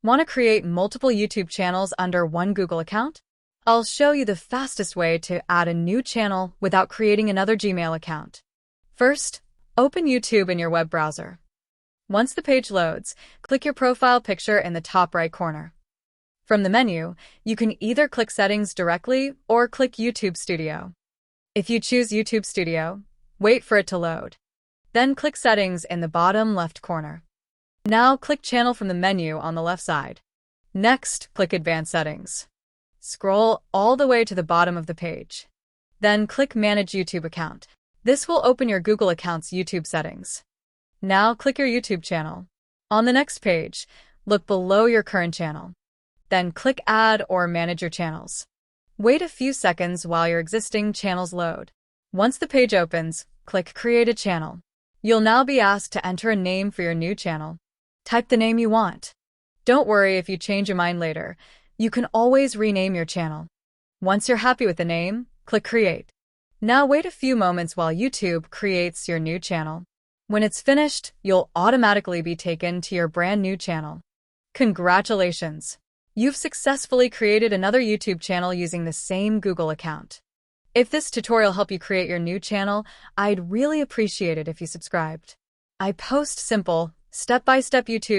Want to create multiple YouTube channels under one Google account? I'll show you the fastest way to add a new channel without creating another Gmail account. First, open YouTube in your web browser. Once the page loads, click your profile picture in the top right corner. From the menu, you can either click Settings directly or click YouTube Studio. If you choose YouTube Studio, wait for it to load. Then click Settings in the bottom left corner. Now click Channel from the menu on the left side. Next, click Advanced Settings. Scroll all the way to the bottom of the page. Then click Manage YouTube Account. This will open your Google account's YouTube settings. Now click your YouTube channel. On the next page, look below your current channel. Then click Add or Manage your channels. Wait a few seconds while your existing channels load. Once the page opens, click Create a Channel. You'll now be asked to enter a name for your new channel. Type the name you want. Don't worry if you change your mind later. You can always rename your channel. Once you're happy with the name, click Create. Now wait a few moments while YouTube creates your new channel. When it's finished, you'll automatically be taken to your brand new channel. Congratulations! You've successfully created another YouTube channel using the same Google account. If this tutorial helped you create your new channel, I'd really appreciate it if you subscribed. I post simple, step-by-step YouTube